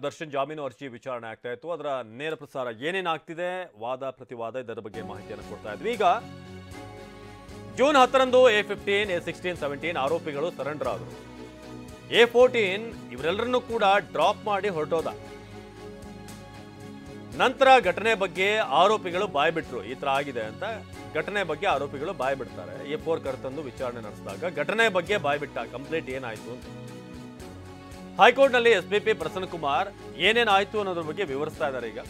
ದರ್ಶನ್ ಜಾಮೀನು ಅರ್ಜಿ ವಿಚಾರಣೆ ಆಗ್ತಾ ಇತ್ತು. ಅದರ ನೇರ ಪ್ರಸಾರ ಏನೇನಾಗ್ತಿದೆ, ವಾದ ಪ್ರತಿವಾದ, ಇದರ ಬಗ್ಗೆ ಮಾಹಿತಿಯನ್ನು ಕೊಡ್ತಾ ಇದ್ವಿ. ಈಗ ಜೂನ್ 10ರಂದು A15, A16, 17 ಆರೋಪಿಗಳು ಸರೆಂಡರ್ ಆದರು. A14 ಇವರೆಲ್ಲರನ್ನೂ ಕೂಡ ಡ್ರಾಪ್ ಮಾಡಿ ಹೊರಟೋದ. ನಂತರ ಘಟನೆ ಬಗ್ಗೆ ಆರೋಪಿಗಳು ಬಾಯ್ಬಿಟ್ರು. ಈ ತರ ಆಗಿದೆ ಅಂತ ಘಟನೆ ಬಗ್ಗೆ ಆರೋಪಿಗಳು ಬಾಯ್ಬಿಡ್ತಾರೆ. A4 ಕರೆತಂದು ವಿಚಾರಣೆ ನಡೆಸಿದಾಗ ಘಟನೆ ಬಗ್ಗೆ ಬಾಯ್ಬಿಟ್ಟ. ಕಂಪ್ಲೇಂಟ್ ಏನಾಯ್ತು ಅಂತ ಹೈಕೋರ್ಟ್ ನಲ್ಲಿ SPP ಪ್ರಸನ್ನ ಕುಮಾರ್ ಏನೇನಾಯ್ತು ಅನ್ನೋದ್ರ ಬಗ್ಗೆ ವಿವರಿಸ್ತಾ ಇದ್ದಾರೆ. ಈಗ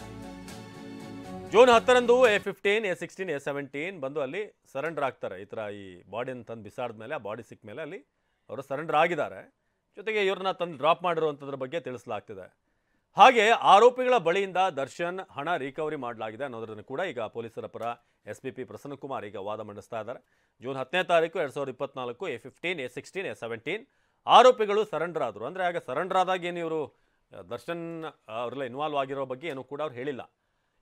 ಜೂನ್ 10ರಂದು A15, A16, A17 ಬಂದು ಅಲ್ಲಿ ಸರೆಂಡರ್ ಆಗ್ತಾರೆ. ಈ ತರ ಈ ಬಾಡಿಯನ್ನು ತಂದು ಬಿಸಾಡಿದ ಮೇಲೆ, ಆ ಬಾಡಿ ಸಿಕ್ಕ ಮೇಲೆ ಅಲ್ಲಿ ಅವರು ಸರೆಂಡರ್ ಆಗಿದ್ದಾರೆ. ಜೊತೆಗೆ ಇವ್ರನ್ನ ತಂದು ಡ್ರಾಪ್ ಮಾಡಿರುವಂಥದ್ರ ಬಗ್ಗೆ ತಿಳಿಸಲಾಗ್ತಿದೆ. ಹಾಗೆ ಆರೋಪಿಗಳ ಬಳಿಯಿಂದ ದರ್ಶನ್ ಹಣ ರಿಕವರಿ ಮಾಡಲಾಗಿದೆ ಅನ್ನೋದನ್ನು ಕೂಡ ಈಗ ಪೊಲೀಸರ ಪರ SPP ಪ್ರಸನ್ನ ಕುಮಾರ್ ಈಗ ವಾದ ಮಂಡಿಸ್ತಾ ಇದ್ದಾರೆ. ಜೂನ್ 10ನೇ ತಾರೀಕು 2024 A15, A16, A17 ಆರೋಪಿಗಳು ಸರೆಂಡರ್ ಆದರು. ಅಂದರೆ ಆಗ ಸರೆಂಡರ್ ಆದಾಗ ಏನು ಇವರು ದರ್ಶನ್ ಅವರೆಲ್ಲ ಇನ್ವಾಲ್ವ್ ಆಗಿರೋ ಬಗ್ಗೆ ಏನು ಕೂಡ ಅವ್ರು ಹೇಳಿಲ್ಲ.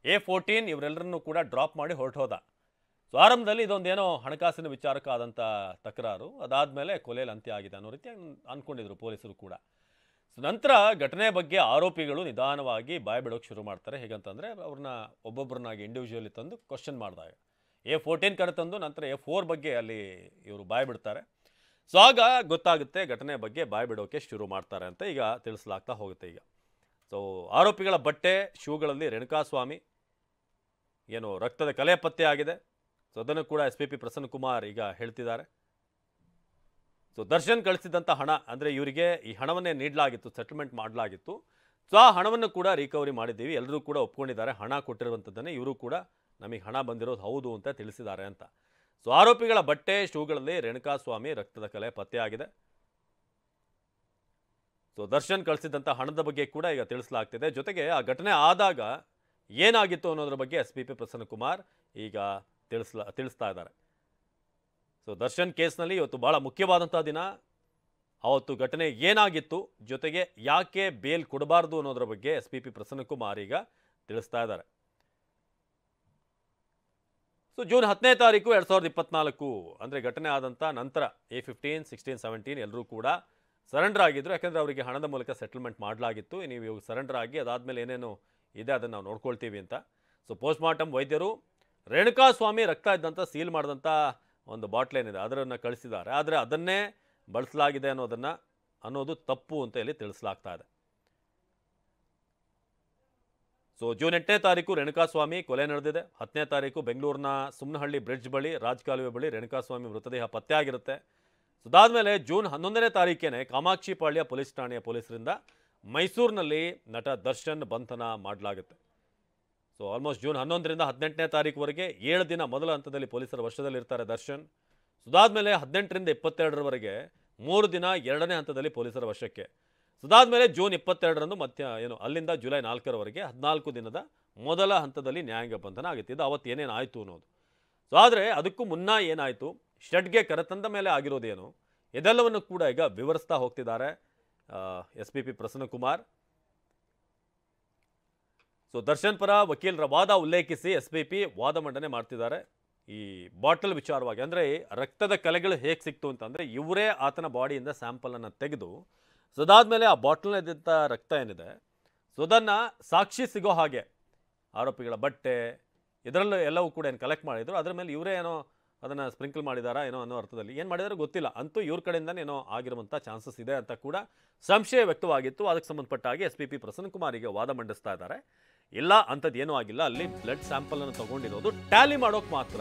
A14 ಇವರೆಲ್ಲರನ್ನೂ ಕೂಡ ಡ್ರಾಪ್ ಮಾಡಿ ಹೊರಟೋದ. ಸೊ ಆರಂಭದಲ್ಲಿ ಇದೊಂದೇನೋ ಹಣಕಾಸಿನ ವಿಚಾರಕ್ಕಾದಂಥ ತಕರಾರು, ಅದಾದಮೇಲೆ ಕೊಲೆಯಲ್ಲಿ ಅಂತ್ಯ ಆಗಿದೆ ಅನ್ನೋ ರೀತಿ ಅಂದ್ಕೊಂಡಿದ್ರು ಪೊಲೀಸರು ಕೂಡ. ಸೊ ನಂತರ ಘಟನೆ ಬಗ್ಗೆ ಆರೋಪಿಗಳು ನಿಧಾನವಾಗಿ ಬಾಯ್ಬಿಡೋಕೆ ಶುರು ಮಾಡ್ತಾರೆ. ಹೇಗಂತಂದರೆ ಅವ್ರನ್ನ ಒಬ್ಬೊಬ್ಬರನ್ನಾಗಿ ಇಂಡಿವಿಜುವಲಿ ತಂದು ಕ್ವಶನ್ ಮಾಡಿದಾಗ A14 ಕಡೆ ತಂದು ನಂತರ A4 ಬಗ್ಗೆ ಅಲ್ಲಿ ಇವರು ಬಾಯ್ಬಿಡ್ತಾರೆ. ಸೊ ಆಗ ಗೊತ್ತಾಗುತ್ತೆ ಘಟನೆ ಬಗ್ಗೆ ಬಾಯ್ಬಿಡೋಕೆ ಶುರು ಮಾಡ್ತಾರೆ ಅಂತ ಈಗ ತಿಳಿಸಲಾಗ್ತಾ ಹೋಗುತ್ತೆ. ಈಗ ಸೊ ಆರೋಪಿಗಳ ಬಟ್ಟೆ, ಶೂಗಳಲ್ಲಿ ರೇಣುಕಾಸ್ವಾಮಿ ಏನು ರಕ್ತದ ಕಲೆ ಪತ್ತೆ ಆಗಿದೆ. ಸೊ ಅದನ್ನು ಕೂಡ SPP ಪ್ರಸನ್ನ ಕುಮಾರ್ ಈಗ ಹೇಳ್ತಿದ್ದಾರೆ. ಸೊ ದರ್ಶನ್ ಕಳಿಸಿದಂಥ ಹಣ ಅಂದರೆ ಇವರಿಗೆ ಈ ಹಣವನ್ನೇ ನೀಡಲಾಗಿತ್ತು, ಸೆಟಲ್ಮೆಂಟ್ ಮಾಡಲಾಗಿತ್ತು. ಸೊ ಆ ಹಣವನ್ನು ಕೂಡ ರಿಕವರಿ ಮಾಡಿದ್ದೀವಿ, ಎಲ್ಲರೂ ಕೂಡ ಒಪ್ಕೊಂಡಿದ್ದಾರೆ. ಹಣ ಕೊಟ್ಟಿರುವಂಥದ್ದನ್ನೇ ಇವರು ಕೂಡ ನಮಗೆ ಹಣ ಬಂದಿರೋದು ಹೌದು ಅಂತ ತಿಳಿಸಿದ್ದಾರೆ ಅಂತ. ಸೊ ಆರೋಪಿಗಳ ಬಟ್ಟೆ, ಶೂಗಳಲ್ಲಿ ರೇಣುಕಾಸ್ವಾಮಿ ರಕ್ತದ ಕಲೆ ಪತ್ತೆಯಾಗಿದೆ. ಸೊ ದರ್ಶನ್ ಕಳಿಸಿದಂಥ ಹಣದ ಬಗ್ಗೆ ಕೂಡ ಈಗ ತಿಳಿಸಲಾಗ್ತಿದೆ. ಜೊತೆಗೆ ಆ ಘಟನೆ ಆದಾಗ ಏನಾಗಿತ್ತು ಅನ್ನೋದ್ರ ಬಗ್ಗೆ SPP ಪ್ರಸನ್ನ ಕುಮಾರ್ ಈಗ ತಿಳಿಸ್ತಾ ಇದ್ದಾರೆ. ಸೊ ದರ್ಶನ್ ಕೇಸ್ನಲ್ಲಿ ಇವತ್ತು ಬಹಳ ಮುಖ್ಯವಾದಂಥ ದಿನ. ಅವತ್ತು ಘಟನೆ ಏನಾಗಿತ್ತು, ಜೊತೆಗೆ ಯಾಕೆ ಬೇಲ್ ಕೊಡಬಾರ್ದು ಅನ್ನೋದ್ರ ಬಗ್ಗೆ SPP ಪ್ರಸನ್ನ ಕುಮಾರ್ ಈಗ ತಿಳಿಸ್ತಾ ಇದ್ದಾರೆ. ಸೊ ಜೂನ್ 10ನೇ ತಾರೀಕು 2024 ಅಂದರೆ ಘಟನೆ ಆದಂಥ ನಂತರ A15, 16, 17 ಎಲ್ಲರೂ ಕೂಡ ಸರೆಂಡರ್ ಆಗಿದ್ರು. ಯಾಕಂದರೆ ಅವರಿಗೆ ಹಣದ ಮೂಲಕ ಸೆಟಲ್ಮೆಂಟ್ ಮಾಡಲಾಗಿತ್ತು. ನೀವು ಇವಾಗ ಸರೆಂಡರ್ ಆಗಿ ಅದಾದಮೇಲೆ ಏನೇನು ಇದೆ ಅದನ್ನು ನಾವು ನೋಡ್ಕೊಳ್ತೀವಿ ಅಂತ. ಸೊ ಪೋಸ್ಟ್ಮಾರ್ಟಮ್ ವೈದ್ಯರು ರೇಣುಕಾಸ್ವಾಮಿ ರಕ್ತ ಇದ್ದಂಥ ಸೀಲ್ ಮಾಡಿದಂಥ ಒಂದು ಬಾಟ್ಲ್ ಏನಿದೆ ಅದನ್ನು ಕಳಿಸಿದ್ದಾರೆ. ಆದರೆ ಅದನ್ನೇ ಬಳಸಲಾಗಿದೆ ಅನ್ನೋದು ತಪ್ಪು ಅಂತ ಇಲ್ಲಿ ತಿಳಿಸಲಾಗ್ತಾ ಇದೆ. ಸೊ ಜೂನ್ 8ನೇ ತಾರೀಕು ರೇಣುಕಾಸ್ವಾಮಿ ಕೊಲೆ ನಡೆದಿದೆ. 10ನೇ ತಾರೀಕು ಬೆಂಗಳೂರಿನ ಸುಮ್ನಹಳ್ಳಿ ಬ್ರಿಡ್ಜ್ ಬಳಿ, ರಾಜಕಾಲುವೆ ಬಳಿ ರೇಣುಕಾಸ್ವಾಮಿ ಮೃತದೇಹ ಪತ್ತೆ ಆಗಿರುತ್ತೆ. ಸೊ ಅದಾದಮೇಲೆ ಜೂನ್ 11ನೇ ತಾರೀಕೇನೆ ಕಾಮಾಕ್ಷಿಪಾಳ್ಯ ಪೊಲೀಸ್ ಠಾಣೆಯ ಪೊಲೀಸರಿಂದ ಮೈಸೂರಿನಲ್ಲಿ ನಟ ದರ್ಶನ್ ಬಂಧನ ಮಾಡಲಾಗುತ್ತೆ. ಸೊ ಆಲ್ಮೋಸ್ಟ್ ಜೂನ್ 11ರಿಂದ 18ನೇ ತಾರೀಕುವರೆಗೆ 7 ದಿನ ಮೊದಲ ಹಂತದಲ್ಲಿ ಪೊಲೀಸರ ವಶದಲ್ಲಿರ್ತಾರೆ ದರ್ಶನ್. ಸುದಾದ್ಮೇಲೆ 18ರಿಂದ 22ರವರೆಗೆ 3 ದಿನ 2ನೇ ಹಂತದಲ್ಲಿ ಪೊಲೀಸರ ವಶಕ್ಕೆ. ಸುದಾದ್ಮೇಲೆ ಜೂನ್ 22ರಂದು ಅಲ್ಲಿಂದ ಜುಲೈ 4ರವರೆಗೆ 14 ದಿನದ ಮೊದಲ ಹಂತದಲ್ಲಿ ನ್ಯಾಯಾಂಗ ಬಂಧನ ಆಗುತ್ತೆ. ಇದು ಅವತ್ತು ಏನೇನು ಆಯಿತು ಅನ್ನೋದು. ಸೊ ಆದರೆ ಅದಕ್ಕೂ ಮುನ್ನ ಏನಾಯಿತು, ಶೆಡ್ಗೆ ಕರೆತಂದ ಮೇಲೆ ಆಗಿರೋದೇನು, ಇದೆಲ್ಲವನ್ನು ಕೂಡ ಈಗ ವಿವರಿಸ್ತಾ ಹೋಗ್ತಿದ್ದಾರೆ SPP ಪ್ರಸನ್ನ ಕುಮಾರ್. ಸೊ ದರ್ಶನ್ ಪರ ವಕೀಲರ ವಾದ ಉಲ್ಲೇಖಿಸಿ SPP ವಾದ ಮಂಡನೆ ಮಾಡ್ತಿದ್ದಾರೆ. ಈ ಬಾಟಲ್ ವಿಚಾರವಾಗಿ, ಅಂದರೆ ರಕ್ತದ ಕಲೆಗಳು ಹೇಗೆ ಸಿಕ್ತು ಅಂತಂದರೆ ಇವರೇ ಆತನ ಬಾಡಿಯಿಂದ ಸ್ಯಾಂಪಲನ್ನು ತೆಗೆದು, ಸೊ ಅದಾದಮೇಲೆ ಆ ಬಾಟಲ್ನಲ್ಲಿದ್ದಂಥ ರಕ್ತ ಏನಿದೆ ಸೊ ಅದನ್ನು ಸಾಕ್ಷಿ ಸಿಗೋ ಹಾಗೆ ಆರೋಪಿಗಳ ಬಟ್ಟೆ ಇದರಲ್ಲೂ ಎಲ್ಲವೂ ಕೂಡ ಏನು ಕಲೆಕ್ಟ್ ಮಾಡಿದ್ರು. ಅದರ ಮೇಲೆ ಇವರೇ ಏನೋ ಅದನ್ನು ಸ್ಪ್ರಿಂಕಲ್ ಮಾಡಿದಾರಾ ಏನೋ ಅನ್ನೋ ಅರ್ಥದಲ್ಲಿ ಏನು ಮಾಡಿದಾರೋ ಗೊತ್ತಿಲ್ಲ. ಅಂತೂ ಇವ್ರ ಕಡೆಯಿಂದನೇ ಏನೋ ಆಗಿರುವಂಥ ಚಾನ್ಸಸ್ ಇದೆ ಅಂತ ಕೂಡ ಸಂಶಯ ವ್ಯಕ್ತವಾಗಿತ್ತು. ಅದಕ್ಕೆ ಸಂಬಂಧಪಟ್ಟ ಹಾಗೆ SPP ಪ್ರಸನ್ನ ಕುಮಾರಿಗೆ ವಾದ ಮಂಡಿಸ್ತಾ ಇದ್ದಾರೆ. ಇಲ್ಲ ಅಂಥದ್ದು ಏನೂ ಆಗಿಲ್ಲ, ಅಲ್ಲಿ ಬ್ಲಡ್ ಸ್ಯಾಂಪಲನ್ನು ತೊಗೊಂಡಿರೋದು ಟ್ಯಾಲಿ ಮಾಡೋಕೆ ಮಾತ್ರ.